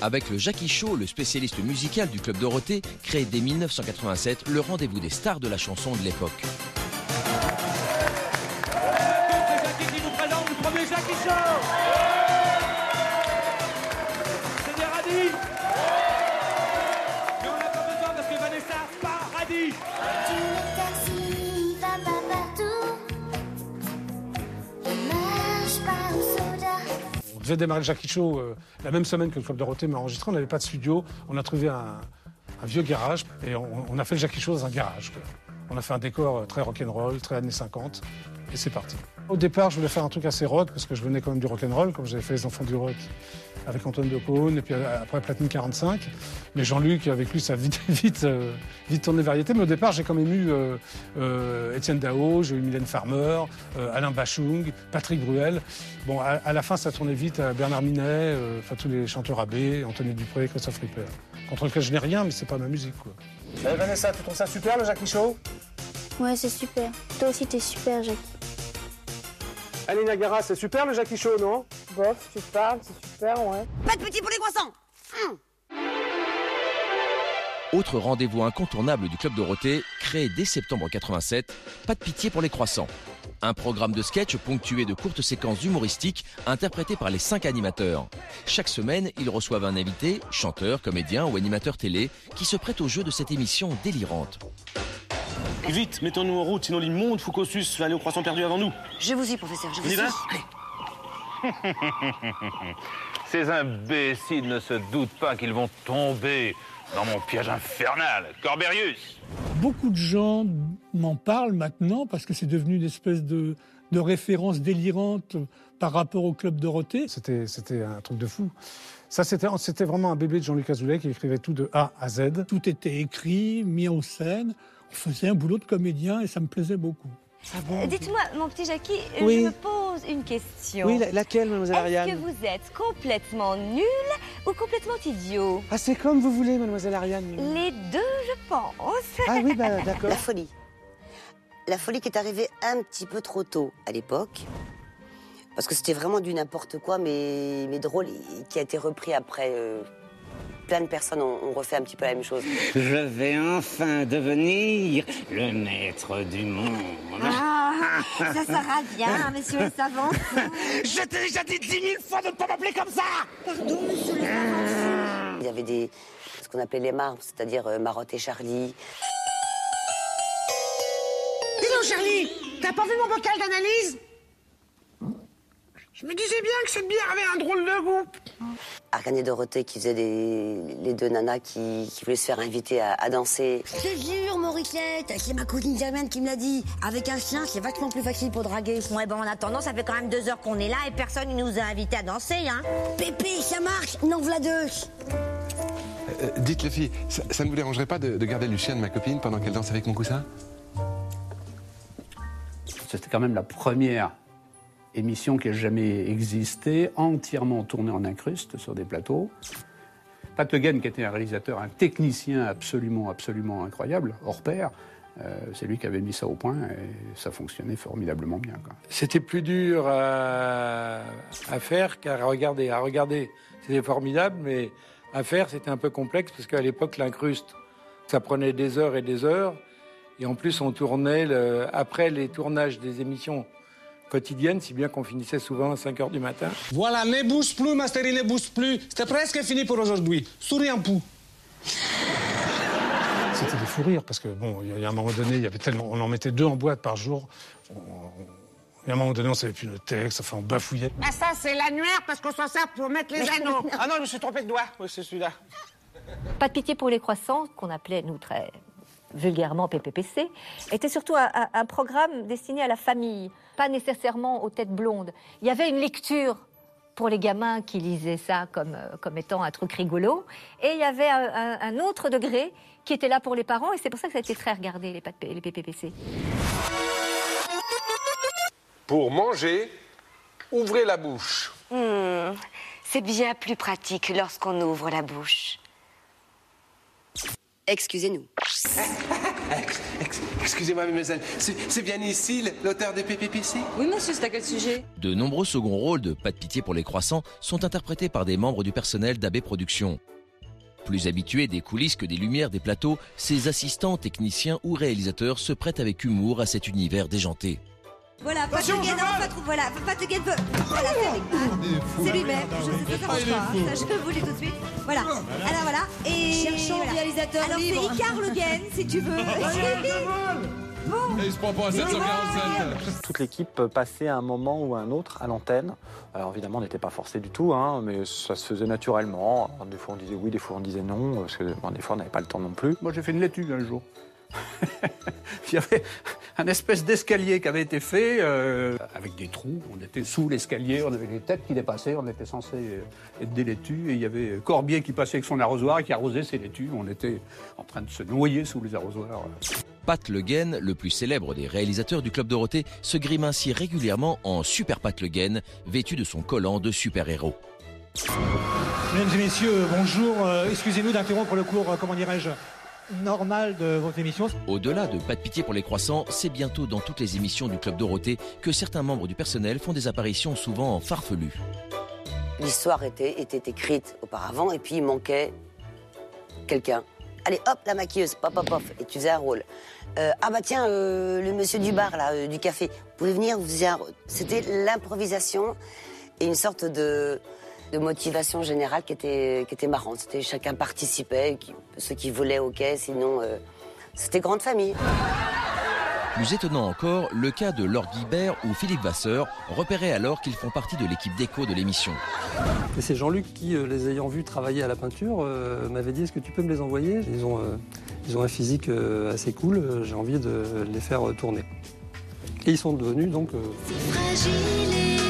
Avec le Jackie Show, le spécialiste musical du Club Dorothée, créé dès 1987, le rendez-vous des stars de la chanson de l'époque. C'est Jackie qui nous présente le premier Jackie Show. C'est des radis. Mais on n'a pas besoin parce que Vanessa part radis. Le taxi va pas partout. Il marche pas au soda. On devait démarrer le Jackie Show la même semaine que le Club Dorothée m'a enregistré. On n'avait pas de studio. On a trouvé un vieux garage et on a fait le Jackie Show dans un garage, quoi. On a fait un décor très rock'n'roll, très années 50 et c'est parti. Au départ, je voulais faire un truc assez rock parce que je venais quand même du rock'n'roll, comme j'avais fait Les Enfants du Rock avec Antoine Decaune et puis après Platine 45. Mais Jean-Luc, avec lui, ça a vite tourné variété. Mais au départ, j'ai quand même eu Étienne Dao, j'ai eu Mylène Farmer, Alain Bachung, Patrick Bruel. Bon, à la fin, ça tournait vite à Bernard Minet, enfin tous les chanteurs AB, Anthony Dupré, Christophe Ripper. Contre lequel je n'ai rien, mais c'est pas ma musique, quoi. Vanessa, tu trouves ça super le Jackie Show? Ouais, c'est super. Toi aussi, t'es super, Jackie. Allez, Niagara, c'est super le Jackie Show, non? Bof, tu parles, c'est super, ouais. Pas de petit pour les croissants. Autre rendez-vous incontournable du Club Dorothée, créé dès septembre 87, Pas de pitié pour les croissants. Un programme de sketch ponctué de courtes séquences humoristiques interprétées par les 5 animateurs. Chaque semaine, ils reçoivent un invité, chanteur, comédien ou animateur télé, qui se prête au jeu de cette émission délirante. Vite, mettons-nous en route, sinon l'immonde Foucault-Sus va aller au croissant perdu avant nous. Je vous y, professeur, je vous On y y. va? Ces imbéciles ne se doutent pas qu'ils vont tomber dans mon piège infernal. Corberius! Beaucoup de gens m'en parlent maintenant parce que c'est devenu une espèce de référence délirante par rapport au Club Dorothée. C'était un truc de fou. Ça, c'était vraiment un bébé de Jean-Luc Azoulay qui écrivait tout de A à Z. Tout était écrit, mis en scène. On faisait un boulot de comédien et ça me plaisait beaucoup. Ah bon? Dites-moi, mon petit Jackie, Oui. je me pose une question. Oui, laquelle, mademoiselle Ariane? Est-ce que vous êtes complètement nul ou complètement idiot? Ah, c'est comme vous voulez, mademoiselle Ariane. Les deux, je pense. Ah oui, bah d'accord. La folie. La folie qui est arrivée un petit peu trop tôt à l'époque. Parce que c'était vraiment du n'importe quoi, mais drôle, et qui a été repris après. Plein de personnes ont refait un petit peu la même chose. Je vais enfin devenir le maître du monde. Ah, ça sera bien, messieurs les savants. Je t'ai déjà dit 10 000 fois de ne pas m'appeler comme ça. Pardon, monsieur les savants. Il y avait ce qu'on appelait les marbres, c'est-à-dire Marotte et Charlie. Dis donc, Charlie, t'as pas vu mon bocal d'analyse? Je me disais bien que cette bière avait un drôle de goût. Ariane et Dorothée qui faisaient les deux nanas qui voulaient se faire inviter à danser. Je te jure, Mauricette, c'est ma cousine Germaine qui me l'a dit. Avec un chien, c'est vachement plus facile pour draguer. Ouais, bon, en attendant, ça fait quand même 2 heures qu'on est là et personne ne nous a invités à danser, hein. Pépé, ça marche, n'en v'là deux. Dites les filles, ça ne vous dérangerait pas de garder le chien de ma copine pendant qu'elle danse avec mon coussin? C'était quand même la première émission qui a jamais existé, entièrement tournée en incruste sur des plateaux. Pat Again, qui était un réalisateur, un technicien absolument incroyable, hors pair, c'est lui qui avait mis ça au point et ça fonctionnait formidablement bien, quoi. C'était plus dur à faire qu'à regarder. À regarder, c'était formidable, mais à faire, c'était un peu complexe parce qu'à l'époque, l'incruste, ça prenait des heures et des heures. Et en plus, on tournait après les tournages des émissions quotidiennes, si bien qu'on finissait souvent à 5 heures du matin. Voilà, ne bouge plus, ma chérie, ne bouge plus. C'était presque fini pour aujourd'hui. Souris un peu. C'était des fous rires, parce que, bon, il y a un moment donné, il y avait tellement... On en mettait 2 en boîte par jour. Et à un moment donné, on savait plus le texte, enfin, on bafouillait. Ah, ça, c'est l'annuaire parce qu'on s'en sert pour mettre les anneaux. Ah non, je me suis trompé de doigt. Oui, c'est celui-là. Pas de pitié pour les croissants, qu'on appelait, nous, très vulgairement PPPC, était surtout un programme destiné à la famille, pas nécessairement aux têtes blondes. Il y avait une lecture pour les gamins qui lisaient ça comme étant un truc rigolo, et il y avait un autre degré qui était là pour les parents, et c'est pour ça que ça a été très regardé, les PPPC. Pour manger, ouvrez la bouche. C'est bien plus pratique lorsqu'on ouvre la bouche. Excusez-nous. Excusez-moi, mademoiselle, c'est bien ici l'auteur de PPPC? Oui, monsieur, c'est à quel sujet? De nombreux seconds rôles de Pas de pitié pour les croissants sont interprétés par des membres du personnel d'AB Productions. Plus habitués des coulisses que des lumières des plateaux, ces assistants, techniciens ou réalisateurs se prêtent avec humour à cet univers déjanté. Voilà, Pat Le Guen, voilà, Pat Le Guen peut... Voilà, c'est lui-même, ça s'arrange pas, ça je vous le dis tout de suite. Voilà, alors voilà, et... Cherchons le réalisateur alors libre. Alors c'est Icare Le Guen, si tu veux. Et il se prend pas à 747. Toute l'équipe passait à un moment ou à un autre à l'antenne. Alors évidemment, on n'était pas forcé du tout, hein, mais ça se faisait naturellement. Alors, des fois, on disait oui, des fois, on disait non, parce que des fois, on n'avait pas le temps non plus. Moi, j'ai fait une laitue un jour. Il y avait un espèce d'escalier qui avait été fait avec des trous. On était sous l'escalier, on avait les têtes qui dépassaient, on était censé être des laitues. Et il y avait Corbier qui passait avec son arrosoir et qui arrosait ses laitues. On était en train de se noyer sous les arrosoirs. Pat Le Guen, le plus célèbre des réalisateurs du Club Dorothée, se grime ainsi régulièrement en Super Pat Le Guen, vêtu de son collant de super-héros. Mesdames et messieurs, bonjour. Excusez-nous d'interrompre le cours, comment dirais-je, normal de votre émission. Au-delà de Pas de pitié pour les croissants, c'est bientôt dans toutes les émissions du Club Dorothée que certains membres du personnel font des apparitions souvent farfelues. L'histoire était écrite auparavant et puis il manquait quelqu'un. Allez, hop, la maquilleuse, pop, pop, pop, et tu faisais un rôle. Ah bah tiens, le monsieur du bar, là, du café, vous pouvez venir, vous faisiez un rôle. C'était l'improvisation et une sorte de motivation générale qui était marrante. C'était chacun participait, ceux qui voulaient, ok, sinon c'était grande famille. Plus étonnant encore, le cas de Lord Guibert ou Philippe Vasseur, repérés alors qu'ils font partie de l'équipe déco de l'émission. Et c'est Jean-Luc qui, les ayant vus travailler à la peinture, m'avait dit « Est-ce que tu peux me les envoyer ?» Ils ont un physique assez cool, j'ai envie de les faire tourner. Et ils sont devenus donc... Fragile et